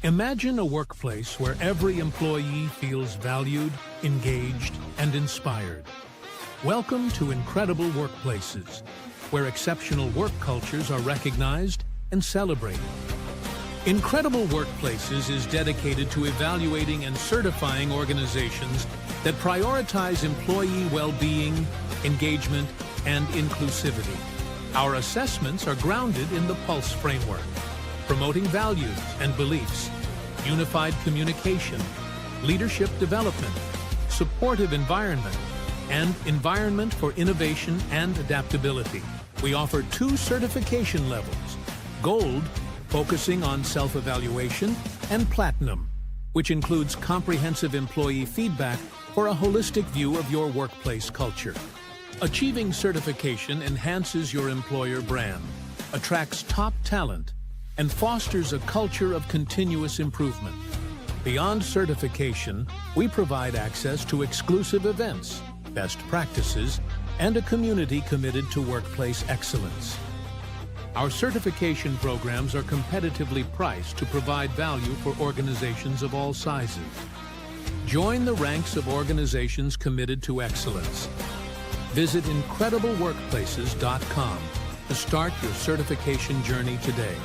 Imagine a workplace where every employee feels valued, engaged, and inspired. Welcome to Incredible Workplaces, where exceptional work cultures are recognized and celebrated. Incredible Workplaces is dedicated to evaluating and certifying organizations that prioritize employee well-being, engagement, and inclusivity. Our assessments are grounded in the PULSE framework, promoting values and beliefs, unified communication, leadership development, supportive environment, and environment for innovation and adaptability. We offer 2 certification levels: Gold, focusing on self-evaluation, and Platinum, which includes comprehensive employee feedback for a holistic view of your workplace culture. Achieving certification enhances your employer brand, attracts top talent, and fosters a culture of continuous improvement. Beyond certification, we provide access to exclusive events, best practices, and a community committed to workplace excellence. Our certification programs are competitively priced to provide value for organizations of all sizes. Join the ranks of organizations committed to excellence. Visit IncredibleWorkplaces.com to start your certification journey today.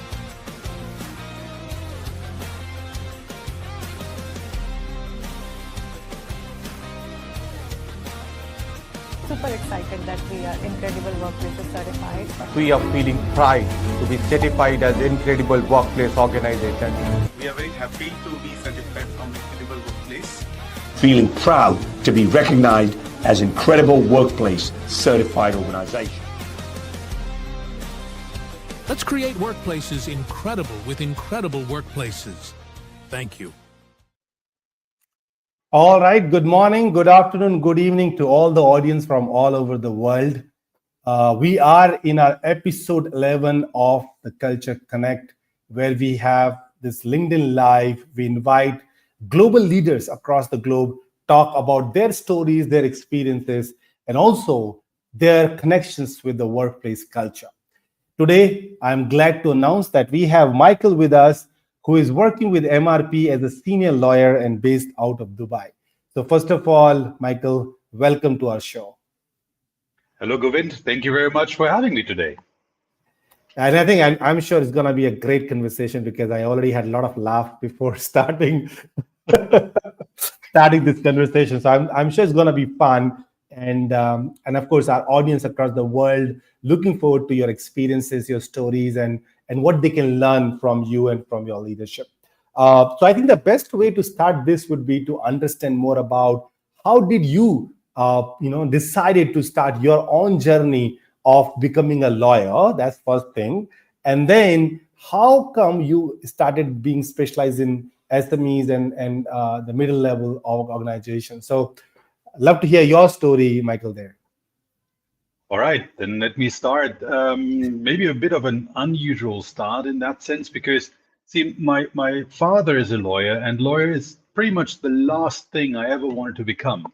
Super excited that we are Incredible Workplaces certified. We are feeling pride to be certified as Incredible Workplace Organization. We are very happy to be certified from Incredible Workplace. Feeling proud to be recognized as Incredible Workplace Certified Organization. Let's create workplaces incredible with Incredible Workplaces. Thank you. All right. Good morning, good afternoon, good evening to all the audience from all over the world. We are in our episode 11 of the Culture Connect, where we have this LinkedIn Live. We invite global leaders across the globe talk about their stories, their experiences, and also their connections with the workplace culture. Today, I'm glad to announce that we have Michael with us, who is working with MRP as a senior lawyer and based out of Dubai. So first of all, Michael, welcome to our show. Hello, Govind. Thank you very much for having me today. And I think I'm sure it's going to be a great conversation because I already had a lot of laugh before starting this conversation. So I'm sure it's going to be fun. And of course, our audience across the world looking forward to your experiences, your stories, and what they can learn from you and from your leadership. So I think the best way to start this would be to understand more about how did you, decided to start your own journey of becoming a lawyer. That's first thing. And then how come you started being specialized in SMEs and the middle level of organizations? So I'd love to hear your story, Michael, there. All right, then let me start. Maybe a bit of an unusual start in that sense, because see, my father is a lawyer, and lawyer is pretty much the last thing I ever wanted to become.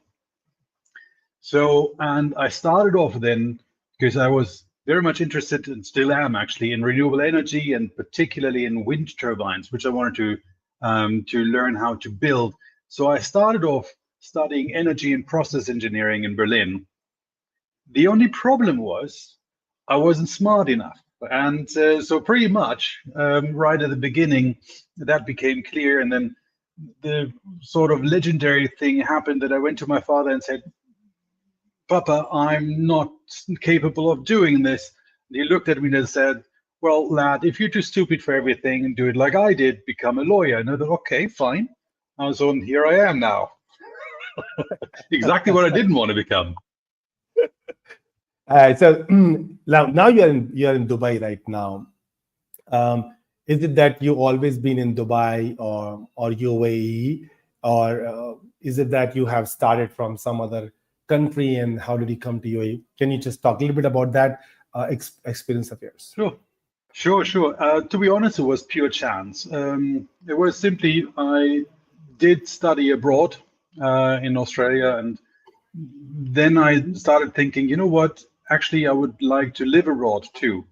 So, and I started off then because I was very much interested, and still am actually, in renewable energy, and particularly in wind turbines, which I wanted to learn how to build. So I started off studying energy and process engineering in Berlin. The only problem was I wasn't smart enough. And so pretty much right at the beginning, that became clear. And then the sort of legendary thing happened that I went to my father and said, "Papa, I'm not capable of doing this." And he looked at me and said, "Well, lad, if you're too stupid for everything, do it like I did, become a lawyer." And I thought, okay, fine. So here I am now. Exactly what I didn't want to become. So now you're in Dubai right now. Is it that you always been in Dubai or UAE, or is it that you have started from some other country, and how did you come to UAE? Can you just talk a little bit about that experience of yours? Sure. To be honest, it was pure chance. It was simply I did study abroad in Australia, and then I started thinking, you know what? Actually, I would like to live abroad too.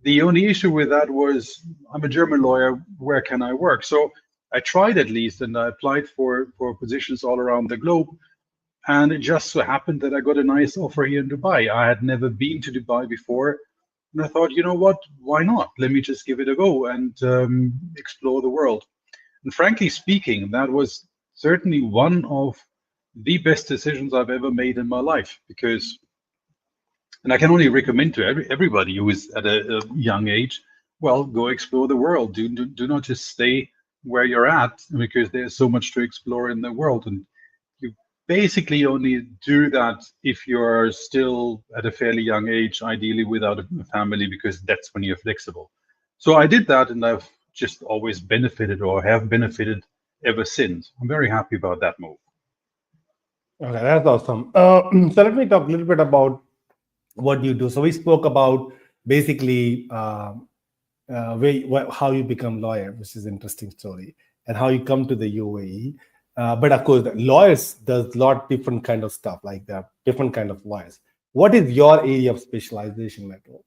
the only issue with that was I'm a German lawyer. Where can I work? So I tried at least, and I applied for positions all around the globe. And it just so happened that I got a nice offer here in Dubai. I had never been to Dubai before, and I thought, you know what? Why not? Let me just give it a go and explore the world. And frankly speaking, that was certainly one of the best decisions I've ever made in my life because, and I can only recommend to everybody who is at a young age, well, go explore the world. Do not just stay where you're at because there's so much to explore in the world. And you basically only do that if you're still at a fairly young age, ideally without a family, because that's when you're flexible. So I did that, and I've just always benefited or have benefited ever since. I'm very happy about that move. Okay, that's awesome. So let me talk a little bit about what you do. So we spoke about basically how you become lawyer, which is an interesting story, and how you come to the UAE. But of course, lawyers does a lot different kind of stuff, like there are different kind of lawyers. What is your area of specialization, Michael?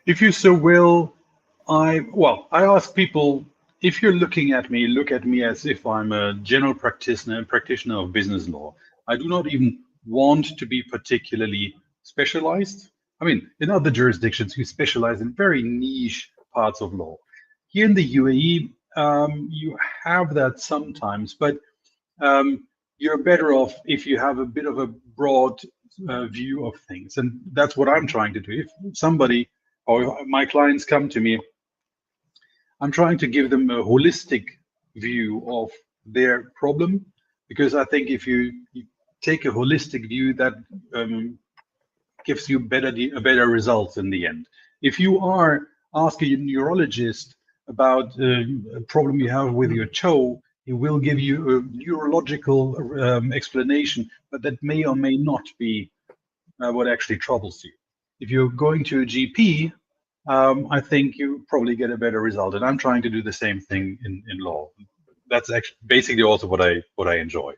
If you so will, I ask people, if you're looking at me, look at me as if I'm a general practitioner of business law. I do not even want to be particularly specialized. I mean, in other jurisdictions, we specialize in very niche parts of law. Here in the UAE, you have that sometimes, but you're better off if you have a bit of a broad view of things. And that's what I'm trying to do. If somebody or my clients come to me, I'm trying to give them a holistic view of their problem, because I think if you take a holistic view, that gives you a better results in the end. If you are asking a neurologist about a problem you have with your toe, he will give you a neurological explanation, but that may or may not be what actually troubles you. If you're going to a GP, I think you probably get a better result. And I'm trying to do the same thing in law. That's actually basically also what I enjoy.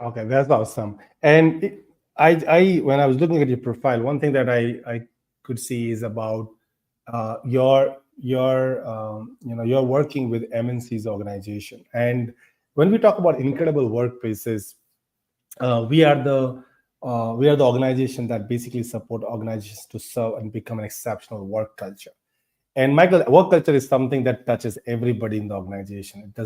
Okay, that's awesome. And when I was looking at your profile, one thing that I could see is about your you're working with MNC's organization. And when we talk about incredible workplaces, we are the organization that basically support organizations to serve and become an exceptional work culture. And Michael, work culture is something that touches everybody in the organization. It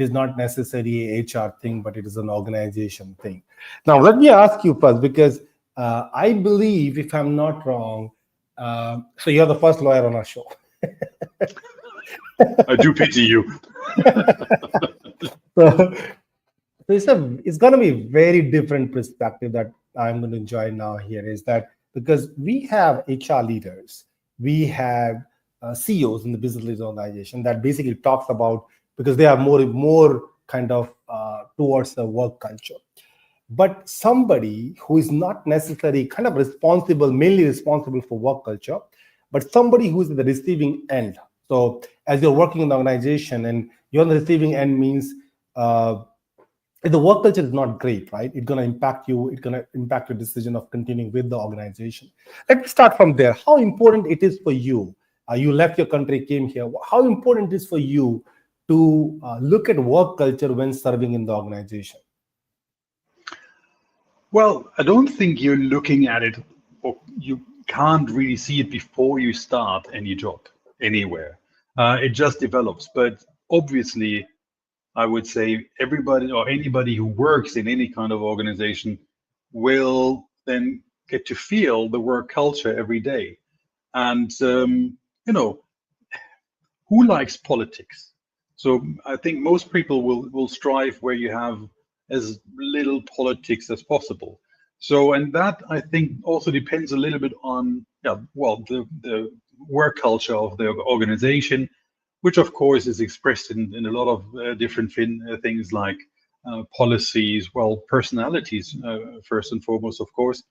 is not necessarily a HR thing, but it is an organization thing. Now, let me ask you first, because I believe, if I'm not wrong, so you're the first lawyer on our show. I do pity you. So it's going to be a very different perspective that I'm going to enjoy now here, is that because we have HR leaders, we have CEOs in the business leaders organization that basically talks about, because they are more kind of towards the work culture. But somebody who is not necessarily kind of mainly responsible for work culture, but somebody who is at the receiving end. So as you're working in the organization and you're on the receiving end, means if the work culture is not great, right? It's going to impact you. It's going to impact your decision of continuing with the organization. Let me start from there. How important it is for you? You left your country, came here. How important it is for you to look at work culture when serving in the organization? Well, I don't think you're looking at it, or you can't really see it before you start any job anywhere. It just develops. But obviously, I would say everybody or anybody who works in any kind of organization will then get to feel the work culture every day. And, who likes politics? So I think most people will strive where you have as little politics as possible. So, and that I think also depends a little bit on, the work culture of the organization, which of course is expressed in a lot of different things like policies, personalities, first and foremost, of course,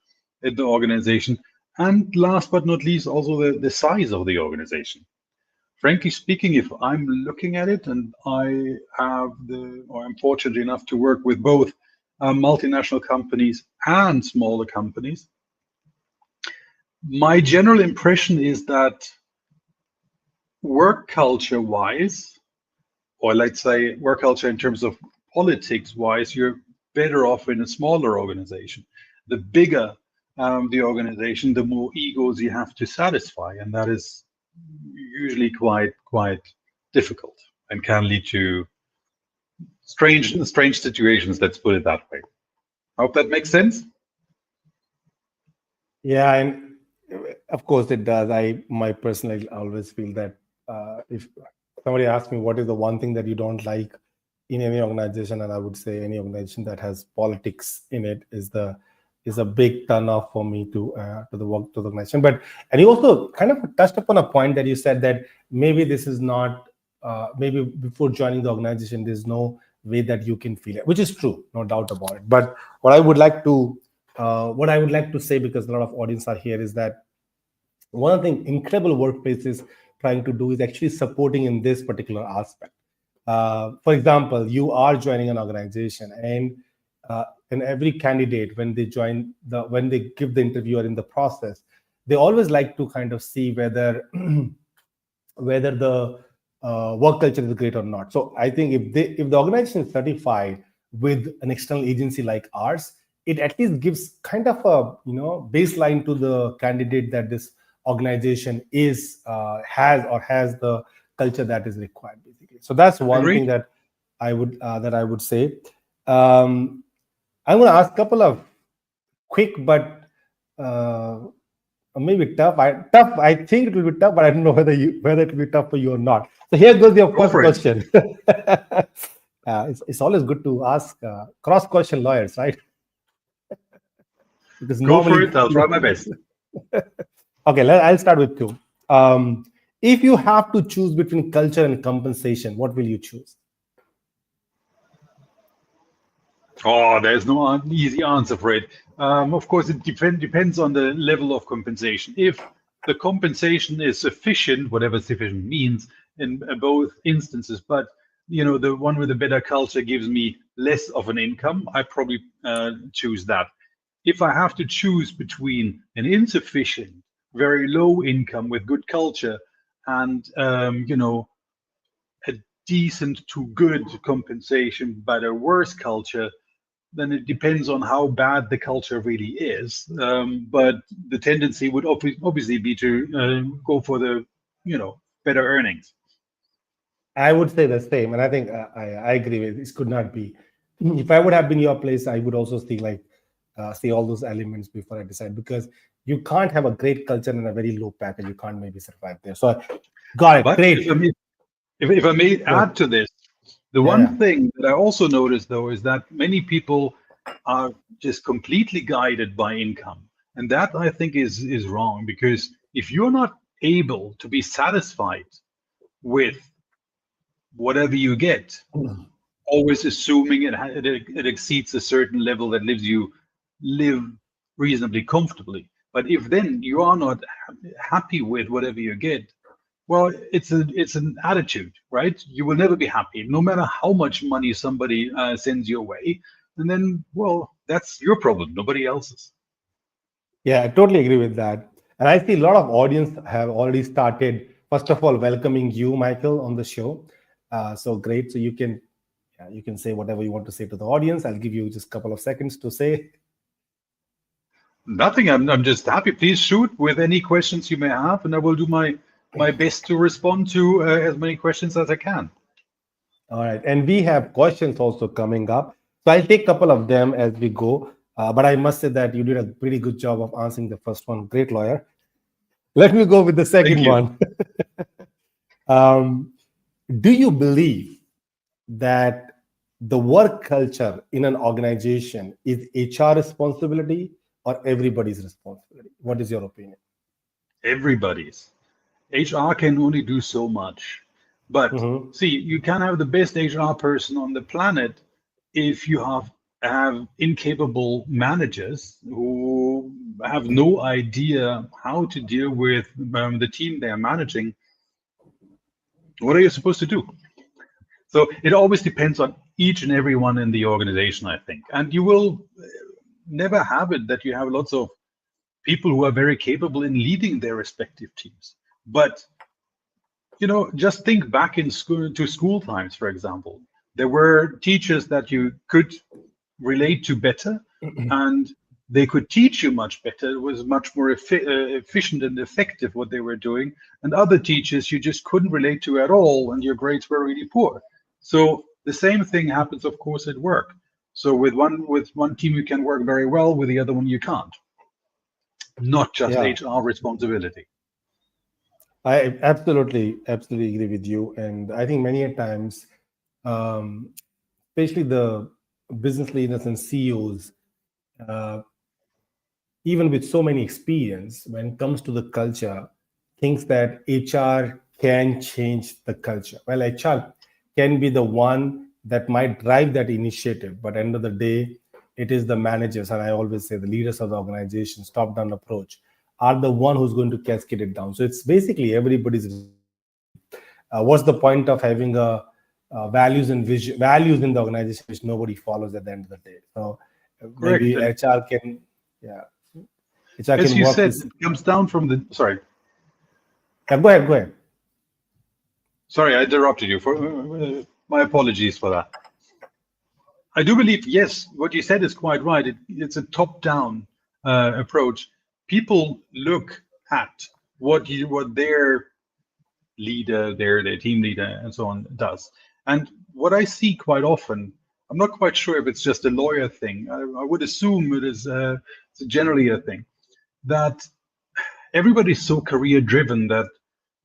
in the organization. And last but not least, also the size of the organization. Frankly speaking, if I'm looking at it, and I'm fortunate enough to work with both multinational companies and smaller companies, My general impression is that work culture wise, or let's say work culture in terms of politics wise, you're better off in a smaller organization. The bigger the organization, the more egos you have to satisfy, and that is usually quite difficult and can lead to strange situations. Let's put it that way. I hope that makes sense. Yeah, and of course it does. My personally always feel that if somebody asks me what is the one thing that you don't like in any organization, and I would say any organization that has politics in it is a big turn off for me to the work to the organization. But and you also kind of touched upon a point that you said that maybe this is not maybe before joining the organization there's no way that you can feel it, which is true, no doubt about it. But what I would like to say, because a lot of audience are here, is that one of the incredible workplaces trying to do is actually supporting in this particular aspect. For example, you are joining an organization, and every candidate when they when they give the interview or in the process, they always like to kind of see whether whether the work culture is great or not. So I think if the organization is certified with an external agency like ours, it at least gives kind of a baseline to the candidate that this organization has the culture that is required, basically. So that's one Agreed. thing that I would say. I'm going to ask a couple of quick but maybe tough. I think it will be tough, but I don't know whether it will be tough for you or not. So here goes your first question. It's always good to ask cross-question lawyers, right? Because Go for it. I'll try my best. Okay, I'll start with two. If you have to choose between culture and compensation, what will you choose? Oh, there's no easy answer for it. Of course, it depends on the level of compensation. If the compensation is sufficient, whatever sufficient means in both instances, but the one with a better culture gives me less of an income, I probably choose that. If I have to choose between an insufficient, very low income with good culture and a decent to good compensation but a worse culture, then it depends on how bad the culture really is. But the tendency would obviously be to go for the better earnings. I would say the same, and I think I agree with this. Could not be. If I would have been your place, I would also see all those elements before I decide, because you can't have a great culture and a very low package. You can't maybe survive there. So, got it. But Great. if I may add to this, the one thing that I also noticed, though, is that many people are just completely guided by income. And that, I think, is wrong, because if you're not able to be satisfied with whatever you get, always assuming it exceeds a certain level that lets you live reasonably comfortably. But if then you are not happy with whatever you get, well, it's an attitude, right? You will never be happy, no matter how much money somebody sends your way. And then, well, that's your problem, nobody else's. Yeah, I totally agree with that. And I see a lot of audience have already started, first of all, welcoming you, Michael, on the show. So great. So you can say whatever you want to say to the audience. I'll give you just a couple of seconds to say. Nothing. I'm just happy. Please shoot with any questions you may have, and I will do my best to respond to as many questions as I can. All right. And we have questions also coming up. So I'll take a couple of them as we go. But I must say that you did a pretty good job of answering the first one. Great lawyer. Let me go with the second one. Do you believe that the work culture in an organization is HR responsibility or everybody's responsibility? What is your opinion? Everybody's. HR can only do so much. But see, you can have the best HR person on the planet if you have incapable managers who have no idea how to deal with the team they are managing. What are you supposed to do? So it always depends on each and everyone in the organization, I think. And you will never have it that you have lots of people who are very capable in leading their respective teams. But just think back in school to school times, for example. There were teachers that you could relate to better, and they could teach you much better. It was much more efficient and effective what they were doing. And other teachers you just couldn't relate to at all, and your grades were really poor. So the same thing happens, of course, at work. So with one team you can work very well, with the other one you can't. Not just Yeah. HR responsibility. I absolutely agree with you, and I think many a times, especially the business leaders and CEOs, uh, even with so many experience, when it comes to the culture, thinks that HR can change the culture. Well, HR can be the one that might drive that initiative, but end of the day, it is the managers, and I always say the leaders of the organization's top-down approach are the one who's going to cascade it down. So it's basically everybody's. What's the point of having a values and vision, values in the organization which nobody follows at the end of the day? So maybe Correct. HR can, yeah, HR As can you work said, with. it comes down from the. Sorry, Yeah, go ahead, go ahead. sorry, I interrupted you. For my apologies for that. I do believe, yes, what you said is quite right. It's a top-down approach. People look at what their leader, their team leader, and so on does. And what I see quite often, I'm not quite sure if it's just a lawyer thing. I would assume it's generally a thing that everybody's so career-driven that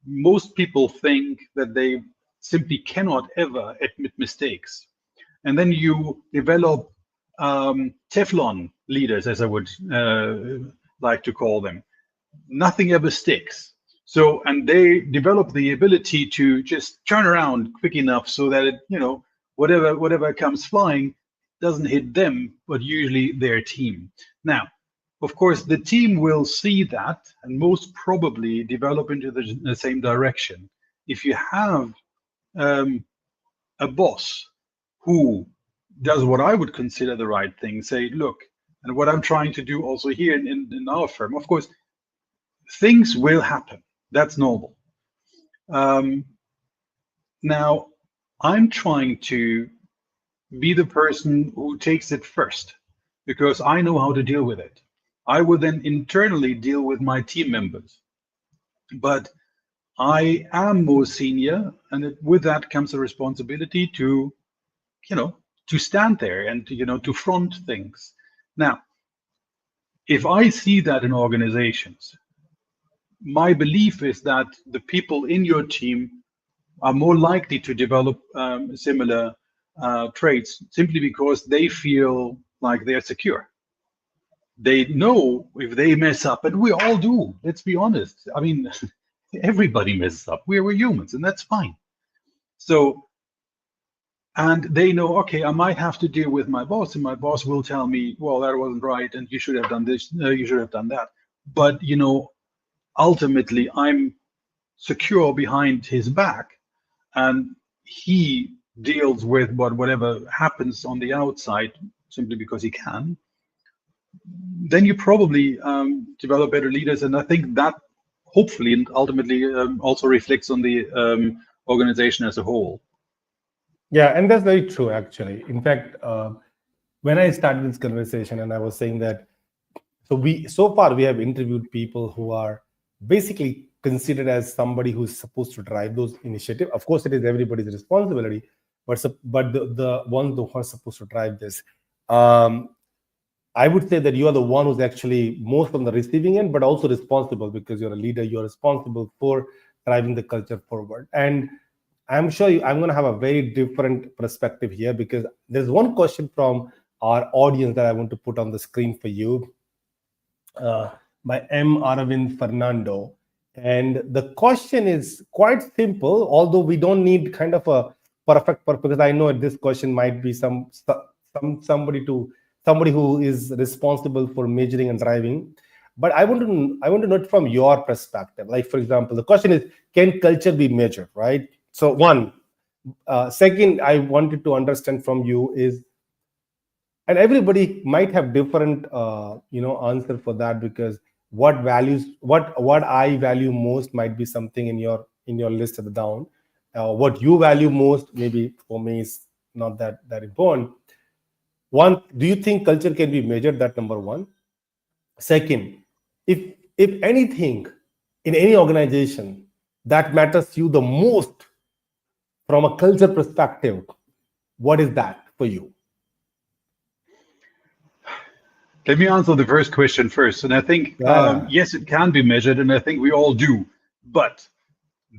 most people think that they simply cannot ever admit mistakes. And then you develop Teflon leaders, as I would like to call them. Nothing ever sticks. So, and they develop the ability to just turn around quick enough so that whatever comes flying doesn't hit them, but usually their team. Now, of course, the team will see that and most probably develop into the same direction. If you have a boss who does what I would consider the right thing, say, look, and what I'm trying to do also here in our firm, of course, things will happen. That's normal. Now, I'm trying to be the person who takes it first because I know how to deal with it. I will then internally deal with my team members. But I am more senior, and with that comes a responsibility to to stand there and to front things. Now, if I see that in organizations, my belief is that the people in your team are more likely to develop similar traits simply because they feel like they're secure. They know if they mess up, and we all do. Let's be honest. I mean, everybody messes up. We're humans, and that's fine. So, and they know, okay, I might have to deal with my boss, and my boss will tell me, well, that wasn't right, and you should have done this, you should have done that. But ultimately, I'm secure behind his back, and he deals with whatever happens on the outside simply because he can. Then you probably develop better leaders, and I think that hopefully and ultimately also reflects on the organization as a whole. Yeah, and that's very true, actually. In fact, when I started this conversation, and I was saying that, so far we have interviewed people who are basically considered as somebody who's supposed to drive those initiatives. Of course, it is everybody's responsibility, but the ones who are supposed to drive this, I would say that you are the one who's actually most on the receiving end, but also responsible because you're a leader. You're responsible for driving the culture forward. And I'm sure I'm going to have a very different perspective here because there's one question from our audience that I want to put on the screen for you by M. Aravind Fernando. And the question is quite simple, although we don't need kind of a perfect purpose, because I know this question might be somebody who is responsible for measuring and driving. But I want to know it from your perspective. Like, for example, the question is, can culture be measured, right? So one. Second, I wanted to understand from you is, and everybody might have different answer for that, because what I value most might be something in your list at the down. What you value most, maybe for me, is not that important. One, do you think culture can be measured? That number one. Second, if anything in any organization that matters to you the most from a culture perspective, what is that for you? Let me answer the first question first. And I think, Yeah, yes, it can be measured, and I think we all do. But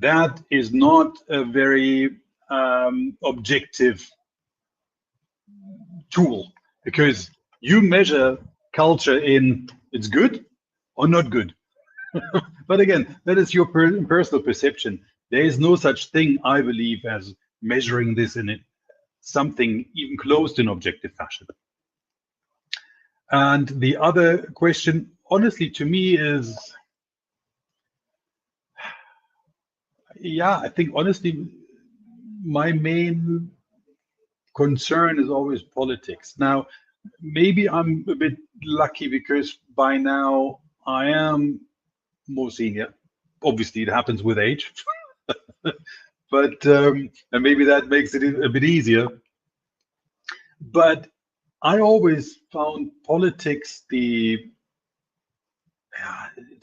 that is not a very objective tool, because you measure culture in it's good or not good. But again, that is your personal perception. There is no such thing, I believe, as measuring this in something even close to an objective fashion. And the other question, honestly, to me is, yeah, I think honestly, my main concern is always politics. Now, maybe I'm a bit lucky because by now I am more senior. Obviously, it happens with age, but and maybe that makes it a bit easier. But I always found politics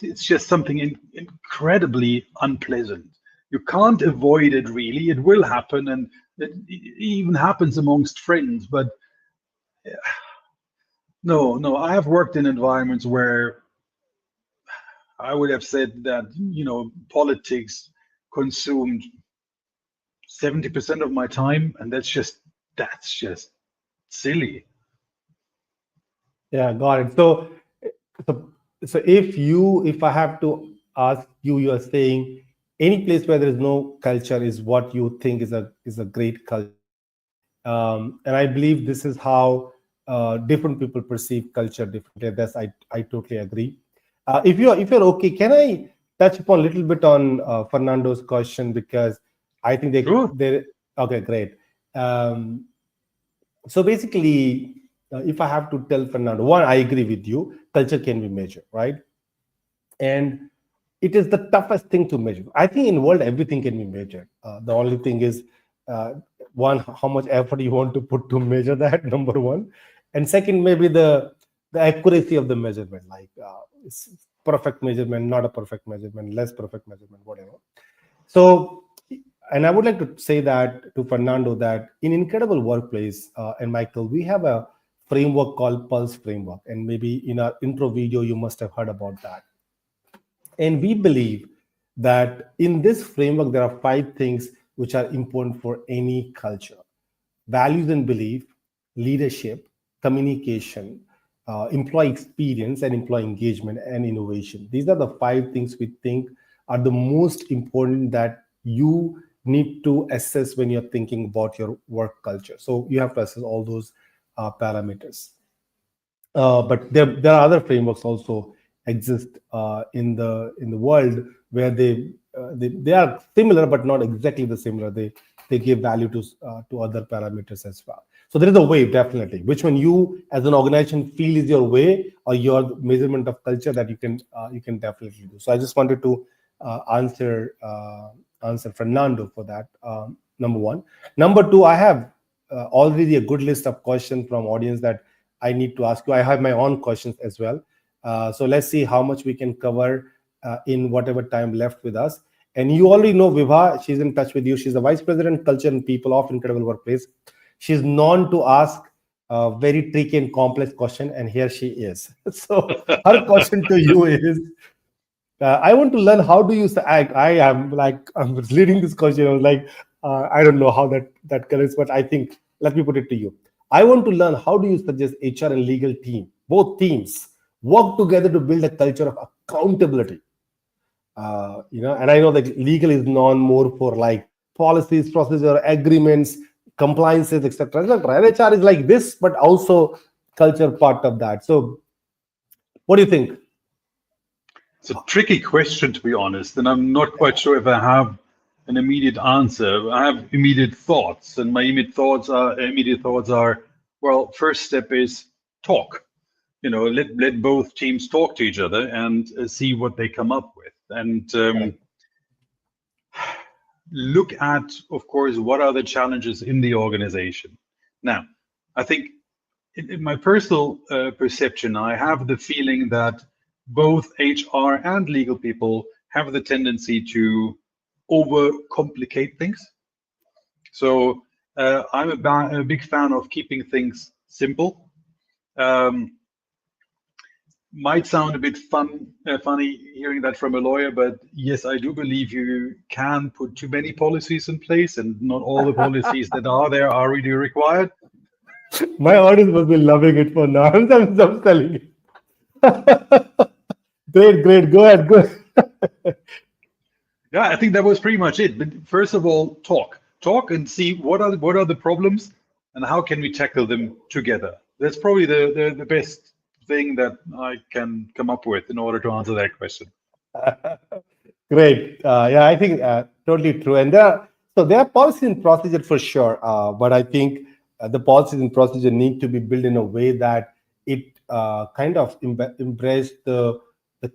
it's just something incredibly unpleasant. You can't avoid it really. It will happen, and it even happens amongst friends. But no, I have worked in environments where I would have said that, politics consumed 70% of my time, and that's just silly. yeah, got it. So so if I have to ask you, you are saying any place where there is no culture is what you think is a great culture. And I believe this is how different people perceive culture differently. That's I totally agree. If you're okay, can I touch upon a little bit on Fernando's question, because I think Sure. they okay, great. Um, so basically, if I have to tell Fernando, one, I agree with you. Culture can be measured, right? And it is the toughest thing to measure. I think in world everything can be measured. The only thing is, uh, one, how much effort you want to put to measure that. Number one, and second, maybe the accuracy of the measurement, like it's perfect measurement, not a perfect measurement, less perfect measurement, whatever. So, and I would like to say that to Fernando that in Incredible Workplace and Michael, we have a framework called Pulse Framework, and maybe in our intro video you must have heard about that. And we believe that in this framework, there are five things which are important for any culture: values and belief, leadership, communication, employee experience, and employee engagement and innovation. These are the five things we think are the most important that you need to assess when you're thinking about your work culture. So you have to assess all those parameters. But there are other frameworks also exist in the world where they are similar but not exactly the similar. They give value to other parameters as well. So there is a way, definitely, which one you as an organization feel is your way or your measurement of culture that you can definitely do. So I just wanted to answer Fernando for that. Number one. Number two, I have already a good list of questions from audience that I need to ask you. I have my own questions as well. So let's see how much we can cover in whatever time left with us. And you already know Vibha, she's in touch with you. She's the Vice President, Culture and People of Incredible Workplace. She's known to ask a very tricky and complex question, and here she is. So her question to you is, I want to learn how do you say, I am like, I'm leading this question. I was like, I don't know how that connects, but I think, let me put it to you. I want to learn how do you suggest HR and legal team, both teams, work together to build a culture of accountability. And I know that legal is known more for like policies, procedure, agreements, compliances, etc. And HR is like this, but also culture part of that. So what do you think? It's a tricky question, to be honest, and I'm not quite sure if I have an immediate answer. I have immediate thoughts, and my immediate thoughts are, well, first step is talk. let both teams talk to each other and see what they come up with, and look at, of course, what are the challenges in the organization. Now, I think in my personal perception, I have the feeling that both HR and legal people have the tendency to overcomplicate things. So I'm a big fan of keeping things simple. Might sound a bit funny hearing that from a lawyer, but yes, I do believe you can put too many policies in place, and not all the policies that are there are really required. My audience must be loving it for now. I'm telling you. Great. Go ahead. Yeah, I think that was pretty much it. But first of all, talk and see what are the problems and how can we tackle them together. That's probably the best thing that I can come up with in order to answer that question. Great. Yeah, I think totally true. And there are policies and procedure for sure. But I think the policies and procedure need to be built in a way that it kind of embrace the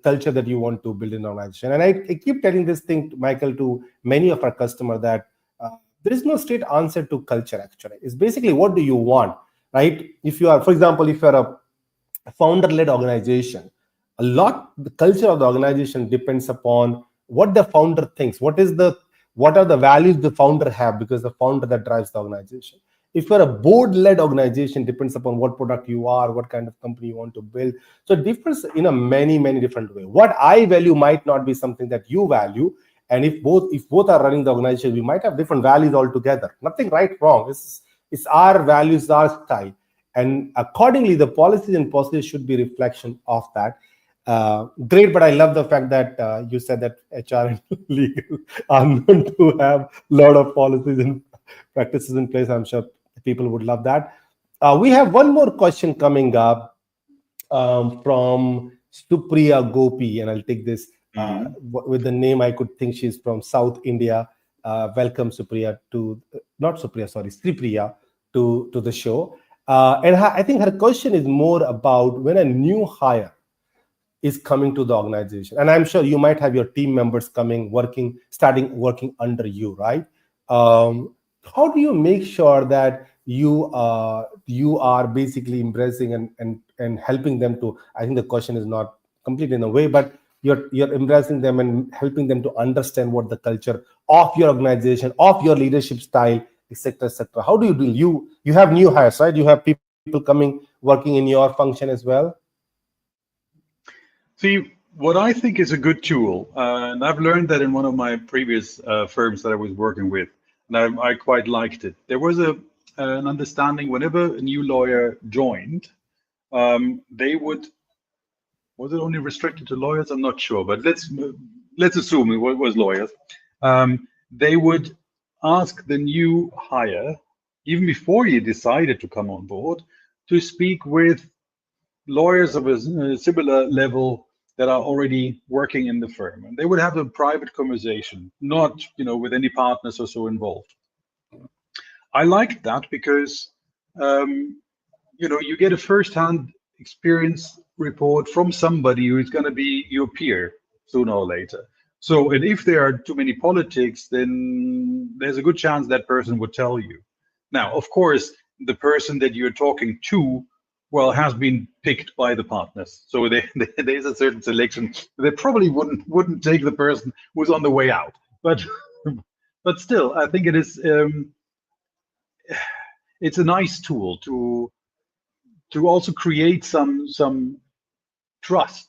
culture that you want to build in an organization. And I keep telling this thing, Michael, to many of our customers that there is no straight answer to culture. Actually, it's basically what do you want, right? If you are, for example, if you are a founder-led organization, the culture of the organization depends upon what the founder thinks. What are the values the founder have, because the founder that drives the organization. If you're a board-led organization, depends upon what product you are, what kind of company you want to build. So it differs in a many different ways. What I value might not be something that you value, and if both are running the organization, we might have different values altogether. Nothing right, wrong. It's our values, our style, and accordingly, the policies and procedures should be reflection of that. Great, but I love the fact that you said that HR and legal are known to have a lot of policies and practices in place. I'm sure people would love that. We have one more question coming up from Supriya Gopi, and I'll take this with the name. I could think she's from South India. Welcome, Supriya, Sripriya to the show. And I think her question is more about when a new hire is coming to the organization, and I'm sure you might have your team members starting working under you, right? How do you make sure that you are basically embracing and helping them to? I think the question is not complete in a way, but you're embracing them and helping them to understand what the culture of your organization, of your leadership style, etc., etc. How do you deal? You have new hires, right? You have people coming working in your function as well. See, what I think is a good tool, and I've learned that in one of my previous firms that I was working with, and I quite liked it. There was an understanding whenever a new lawyer joined, they would. Was it only restricted to lawyers? I'm not sure, but let's assume it was lawyers. They would ask the new hire, even before he decided to come on board, to speak with lawyers of a similar level that are already working in the firm, and they would have a private conversation, not with any partners or so involved. I liked that because you get a first-hand experience report from somebody who is going to be your peer sooner or later. So, and if there are too many politics, then there's a good chance that person would tell you. Now, of course, the person that you're talking to, well, has been picked by the partners. So there's a certain selection. They probably wouldn't take the person who's on the way out. But still, I think it is it's a nice tool to also create some trust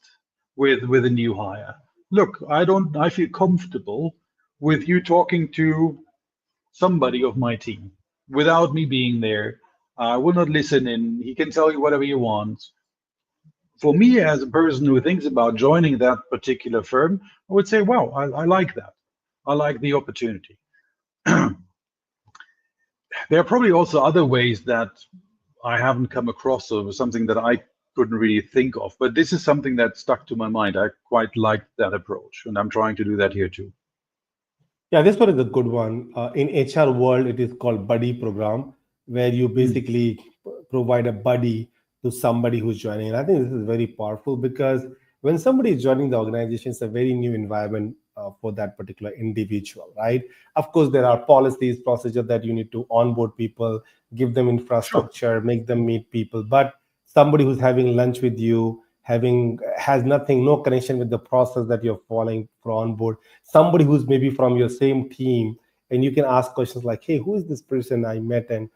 with a new hire. Look, I feel comfortable with you talking to somebody of my team without me being there. I will not listen in. He can tell you whatever he wants. For me, as a person who thinks about joining that particular firm, I would say, wow, I like that. I like the opportunity. There are probably also other ways that I haven't come across, or something that I couldn't really think of. But this is something that stuck to my mind. I quite liked that approach, and I'm trying to do that here too. Yeah, this one is a good one. In HR world, it is called buddy program, where you basically provide a buddy to somebody who's joining. And I think this is very powerful because when somebody is joining the organization, it's a very new environment for that particular individual, right? Of course, there are policies, procedures that you need to onboard people, give them infrastructure, make them meet people. But somebody who's having lunch with you, has nothing, no connection with the process that you're following for onboard, somebody who's maybe from your same team, and you can ask questions like, hey, who is this person I met? And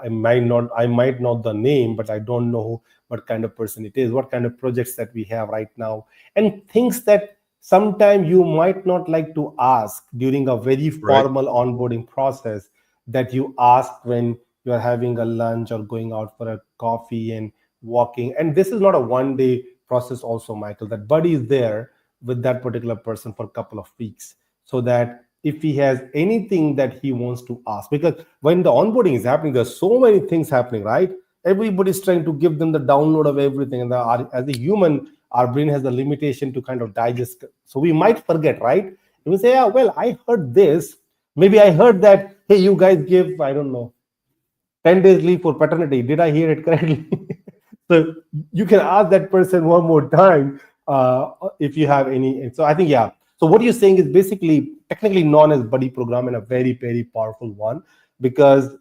I might know the name, but I don't know what kind of person it is, what kind of projects that we have right now, and things that sometimes you might not like to ask during a very Right. formal onboarding process, that you ask when you're having a lunch or going out for a coffee and walking. And this is not a one day process also, Michael. That buddy is there with that particular person for a couple of weeks, so that if he has anything that he wants to ask, because when the onboarding is happening, there's so many things happening, right? Everybody's trying to give them the download of everything, and as a human, our brain has the limitation to kind of digest, so we might forget, right? We say, yeah, well, I heard this, maybe I heard that, hey, you guys give, I don't know, 10 days leave for paternity, did I hear it correctly? So you can ask that person one more time if you have any. So I think, yeah. So what you're saying is basically technically known as buddy program, and a very, very powerful one, because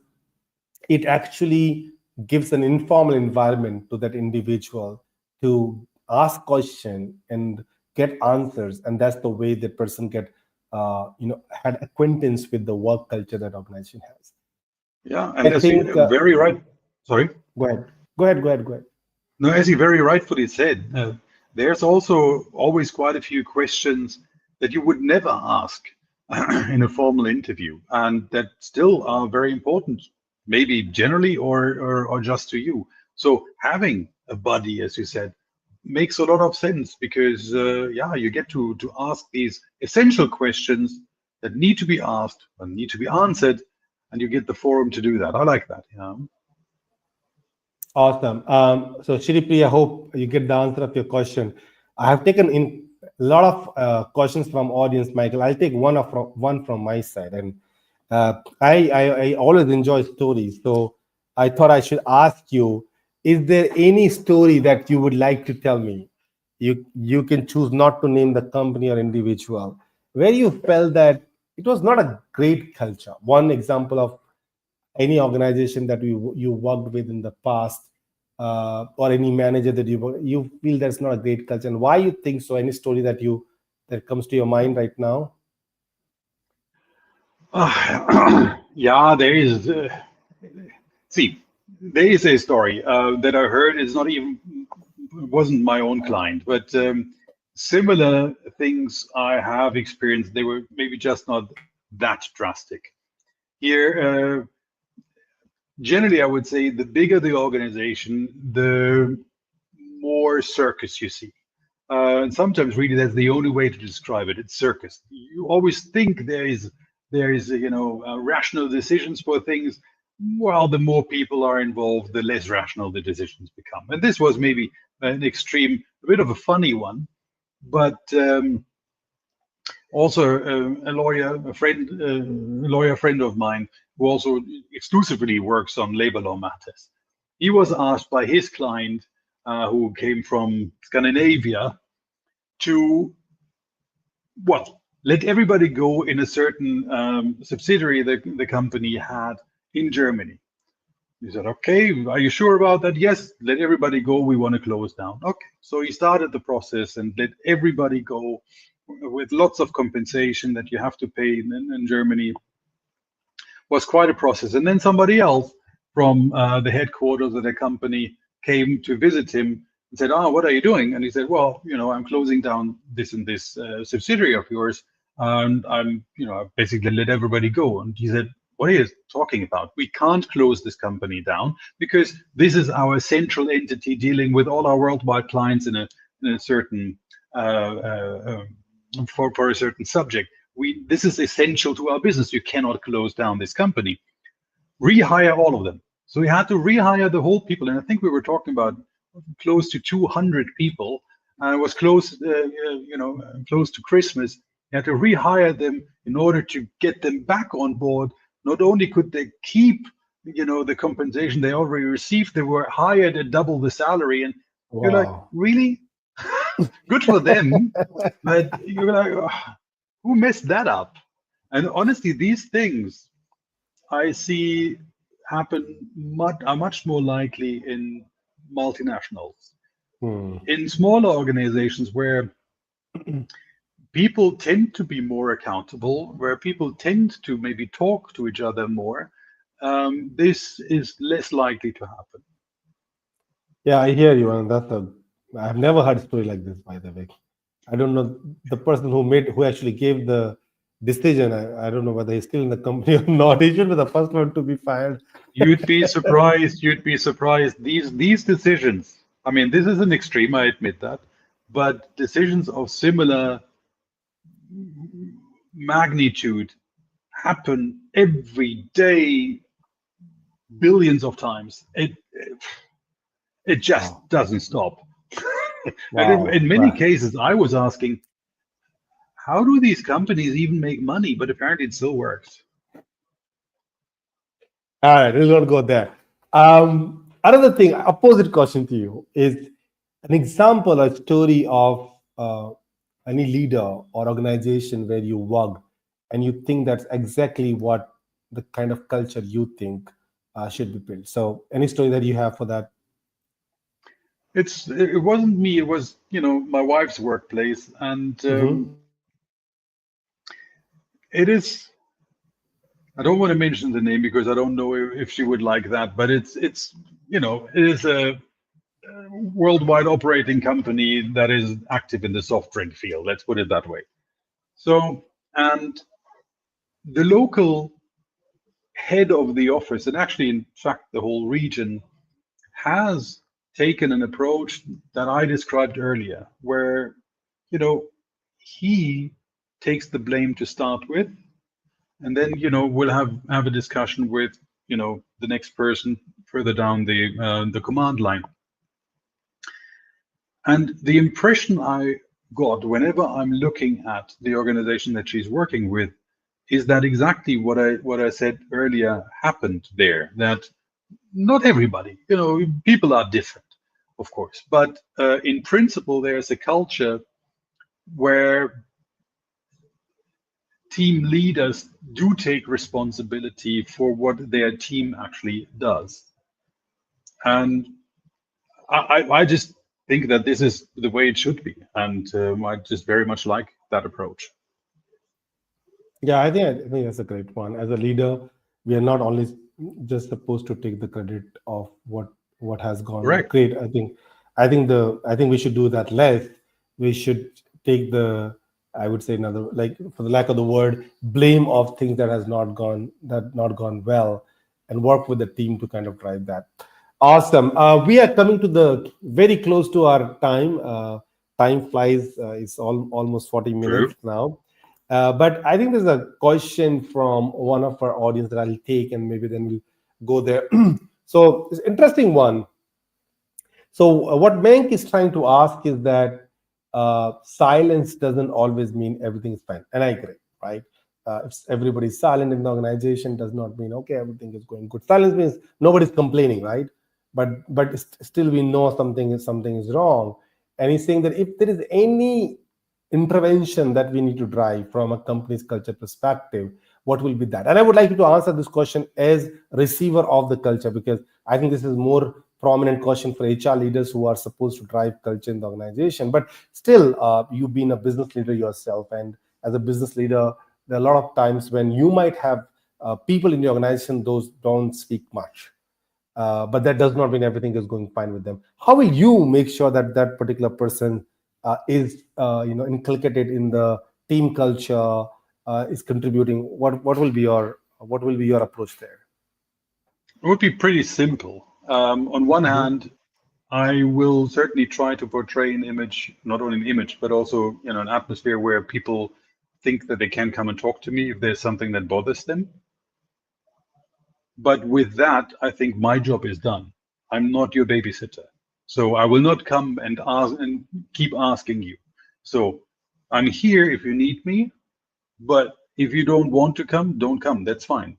it actually gives an informal environment to that individual to ask question and get answers. And that's the way the person get, had acquaintance with the work culture that organization has. Yeah, I and as think, you very right, sorry. go ahead. Go ahead. No, as you very rightfully said, there's also always quite a few questions that you would never ask in a formal interview, and that still are very important, maybe generally or just to you. So having a buddy, as you said, makes a lot of sense because yeah, you get to ask these essential questions that need to be asked and need to be answered, and you get the forum to do that. I like that. Yeah. Awesome. So Shripriya, I hope you get the answer of your question. I have taken in a lot of questions from audience, Michael. I'll take one from my side, and I always enjoy stories. So I thought I should ask you: is there any story that you would like to tell me? You can choose not to name the company or individual, where you felt that it was not a great culture. One example of any organization that you worked with in the past, or any manager that you feel that's not a great culture, and why you think so? Any story that comes to your mind right now? Yeah, there is. See, there is a story that I heard. It's not even wasn't my own client, but similar things I have experienced. They were maybe just not that drastic. Here, generally, I would say the bigger the organization, the more circus you see. And sometimes really that's the only way to describe it. It's circus. You always think there is rational decisions for things. Well, the more people are involved, the less rational the decisions become. And this was maybe an extreme, a bit of a funny one, but also a lawyer friend of mine who also exclusively works on labor law matters. He was asked by his client, who came from Scandinavia, to, well, let everybody go in a certain subsidiary that the company had in Germany. He said, okay, are you sure about that? Yes, let everybody go. We want to close down. Okay. So he started the process and let everybody go with lots of compensation that you have to pay in Germany. Was quite a process. And then somebody else from the headquarters of the company came to visit him and said, what are you doing? And he said, well, I'm closing down this and this subsidiary of yours. And I'm, basically let everybody go. And he said, what are you talking about? We can't close this company down because this is our central entity dealing with all our worldwide clients in a certain, for a certain subject. This is essential to our business. You cannot close down this company. Rehire all of them. So we had to rehire the whole people. And I think we were talking about close to 200 people. It was close to Christmas. You had to rehire them in order to get them back on board. Not only could they keep, the compensation they already received. They were hired at double the salary, and you're like, Wow. really? Good for them, but you're like, "Ugh, who messed that up?" And honestly, these things I see are much more likely in multinationals. Hmm. In smaller organizations where people tend to be more accountable, where people tend to maybe talk to each other more, this is less likely to happen. Yeah, I hear you, and I've never heard a story like this, by the way. I don't know the person who actually gave the decision. I don't know whether he's still in the company or not. He should be the first one to be fired. You'd be surprised. You'd be surprised. These decisions. I mean, this is an extreme. I admit that, but decisions of similar magnitude happen every day, billions of times. It just Wow. doesn't stop. And Wow. in many Wow. cases, I was asking, how do these companies even make money? But apparently, it still works. All right, we'll not go there. Another thing, opposite question to you is an example, a story of any leader or organization where you work and you think that's exactly what the kind of culture you think should be built. So, any story that you have for that? It wasn't me. It was my wife's workplace, and Hmm. it is. I don't want to mention the name because I don't know if she would like that. But it is a worldwide operating company that is active in the soft drink field. Let's put it that way. So, and the local head of the office, and actually, in fact, the whole region, has taken an approach that I described earlier, where, you know, he takes the blame to start with, and then, we'll have a discussion with, the next person further down the command line. And the impression I got whenever I'm looking at the organization that she's working with is that exactly what I said earlier happened there. That not everybody, people are different, of course, but in principle, there's a culture where team leaders do take responsibility for what their team actually does. And I just think that this is the way it should be. And I just very much like that approach. Yeah, I think that's a great one. As a leader, we are not only just supposed to take the credit of what has gone Correct. great. I think we should do that less. We should take the, I would say, another, like, for the lack of the word, blame of things that not gone well, and work with the team to kind of drive that. Awesome. We are coming to the very close to our time. Time flies. It's almost 40 True. minutes now. But I think there's a question from one of our audience that I'll take, and maybe then we'll go there. So it's an interesting one. So what Mank is trying to ask is that silence doesn't always mean everything is fine, and I agree, right? If everybody's silent in the organization, does not mean okay, everything is going good. Silence means nobody's complaining, right? But still we know something is wrong, and he's saying that if there is any intervention that we need to drive from a company's culture perspective, what will be that? And I would like you to answer this question as receiver of the culture, because I think this is more prominent question for HR leaders who are supposed to drive culture in the organization. But still, you've been a business leader yourself, and as a business leader, there are a lot of times when you might have people in the organization those don't speak much, but that does not mean everything is going fine with them. How will you make sure that that particular person is inculcated in the team culture, is contributing? What will be your approach there? It would be pretty simple. On one Mhm. hand, I will certainly try to portray an image, not only an image, but also, an atmosphere where people think that they can come and talk to me if there's something that bothers them. But with that, I think my job is done. I'm not your babysitter. So I will not come and ask and keep asking you. So I'm here if you need me, but if you don't want to come, don't come. That's fine.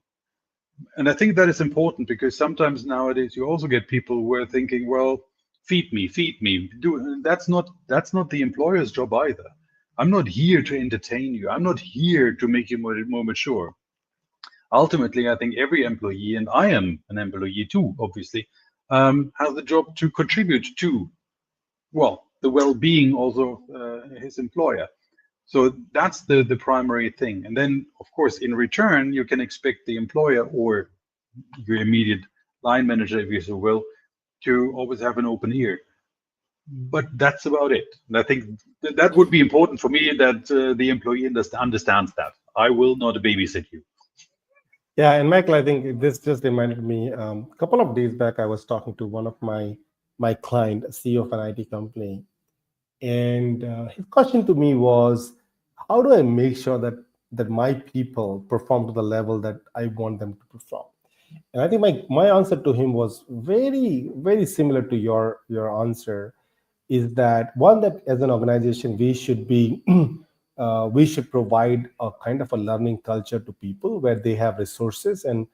And I think that is important because sometimes nowadays you also get people who are thinking, well, feed me. That's not the employer's job either. I'm not here to entertain you. I'm not here to make you more mature. Ultimately, I think every employee, and I am an employee too, obviously, has the job to contribute to, well, the well-being also his employer. So that's the primary thing. And then, of course, in return, you can expect the employer or your immediate line manager, if you so will, to always have an open ear. But that's about it. And I think that would be important for me that the employee understands that. I will not babysit you. Yeah, and Michael, I think this just reminded me. A couple of days back, I was talking to one of my client, CEO of an IT company, and his question to me was, "How do I make sure that my people perform to the level that I want them to perform?" And I think my answer to him was very, very similar to your answer, is that one, that as an organization we should be we should provide a kind of a learning culture to people where they have resources and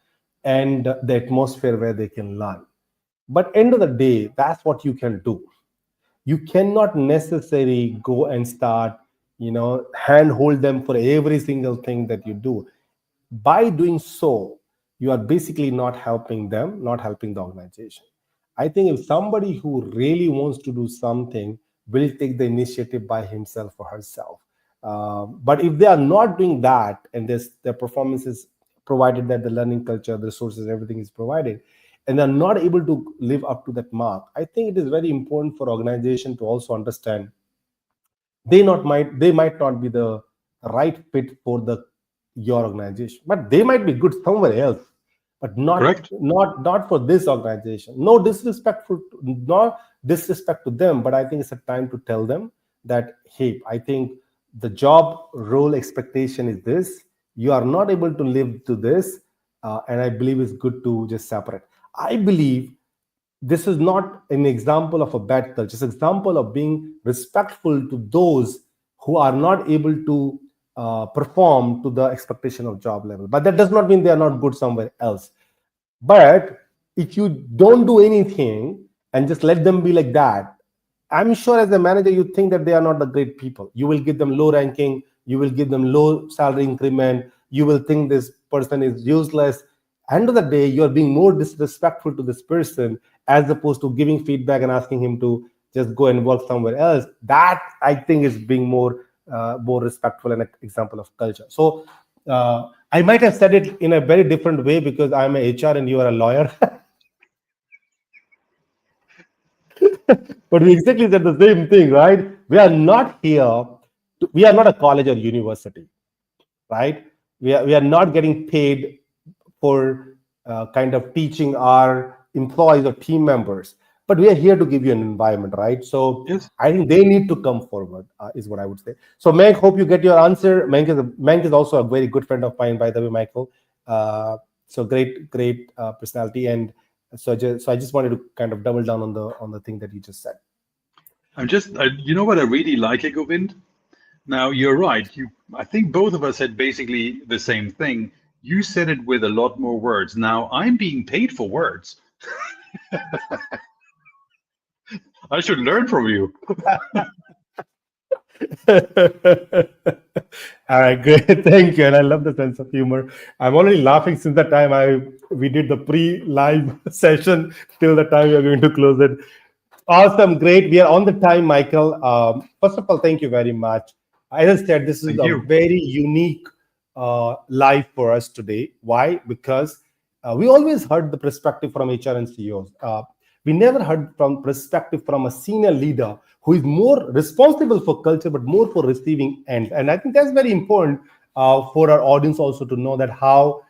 the atmosphere where they can learn. But end of the day, that's what you can do. You cannot necessarily go and start, handhold them for every single thing that you do. By doing so, you are basically not helping them, not helping the organization. I think if somebody who really wants to do something will take the initiative by himself or herself. But if they are not doing that, and their performance is provided, that the learning culture, the resources, everything is provided, and they're not able to live up to that mark, I think it is very important for organization to also understand they might not be the right fit for the your organization, but they might be good somewhere else, but not Correct? not not for this organization. Not disrespect to them, but I think it's a time to tell them that, hey, I think the job role expectation is this. You are not able to live to this, and I believe it's good to just separate. I believe this is not an example of a bad culture. It's an example of being respectful to those who are not able to perform to the expectation of job level. But that does not mean they are not good somewhere else. But if you don't do anything and just let them be like that, I'm sure as a manager, you think that they are not the great people. You will give them low ranking, you will give them low salary increment, you will think this person is useless. End of the day, you're being more disrespectful to this person as opposed to giving feedback and asking him to just go and work somewhere else. That I think is being more respectful and an example of culture. So I might have said it in a very different way because I'm a HR and you are a lawyer. But we exactly said the same thing, right? We are not a college or university, right? We are not getting paid for kind of teaching our employees or team members, but we are here to give you an environment, right? So Yes. I think they need to come forward, is what I would say. So Meg, hope you get your answer. Meg is also a very good friend of mine, by the way, Michael. So great personality, and so I just wanted to kind of double down on the thing that you just said. You know what I really like, Govind? Now, you're right. I think both of us said basically the same thing. You said it with a lot more words. Now, I'm being paid for words. I should learn from you. All right, great. Thank you. And I love the sense of humor. I'm already laughing since the time we did the pre-live session till the time we are going to close it. Awesome, great. We are on the time, Michael. First of all, thank you very much. As I said, this is Thank a you. very unique live for us today. Why? Because we always heard the perspective from HR and CEOs. We never heard from perspective from a senior leader who is more responsible for culture, but more for receiving end. And I think that's very important for our audience also to know that how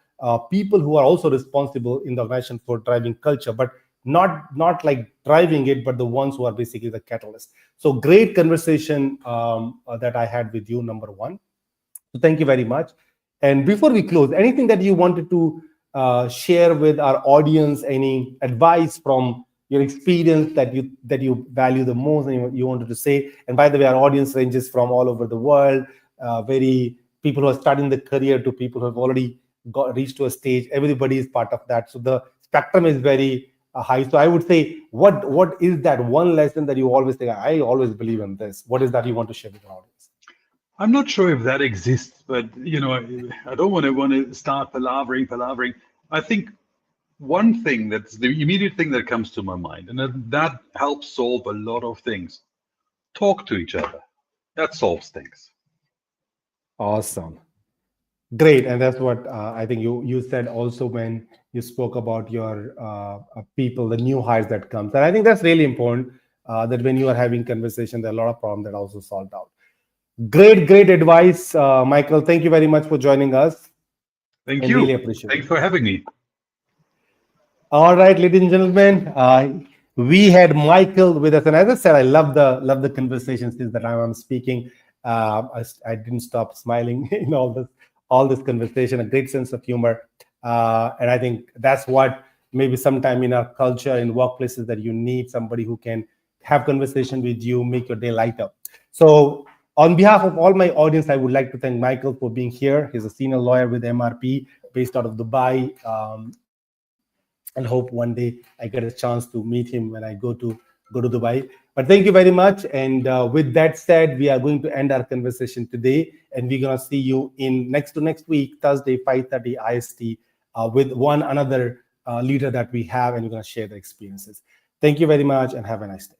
people who are also responsible in the organization for driving culture, but not like driving it, but the ones who are basically the catalyst. So great conversation that I had with you, number one. So thank you very much. And before we close, anything that you wanted to share with our audience, any advice from your experience that you value the most and you wanted to say? And by the way, our audience ranges from all over the world, very people who are starting the career to people who have already reach to a stage, everybody is part of that. So the spectrum is very high. So I would say, what is that one lesson that you always think, I always believe in this? What is that you want to share with the audience? I'm not sure if that exists, but I don't want to start palavering. I think one thing that's the immediate thing that comes to my mind, and that helps solve a lot of things. Talk to each other. That solves things. Awesome. Great, and that's what I think you said also when you spoke about your people, the new hires that comes, and I think that's really important that when you are having conversation, there are a lot of problems that are also solved out. Great advice, Michael. Thank you very much for joining us. Thank I you. really appreciate Thanks it. for having me. All right, ladies and gentlemen, we had Michael with us, and as I said, I love the conversation since the time I'm speaking. I didn't stop smiling in all this conversation. A great sense of humor, and I think that's what maybe sometime in our culture in workplaces that you need somebody who can have conversation with you, make your day lighter. So, on behalf of all my audience, I would like to thank Michael for being here. He's a senior lawyer with MRP based out of Dubai. And hope one day I get a chance to meet him when I go to Dubai. But thank you very much. And with that said, we are going to end our conversation today, and we're gonna see you in next week, Thursday, 5:30 IST, with one another leader that we have, and we're gonna share the experiences. Thank you very much, and have a nice day.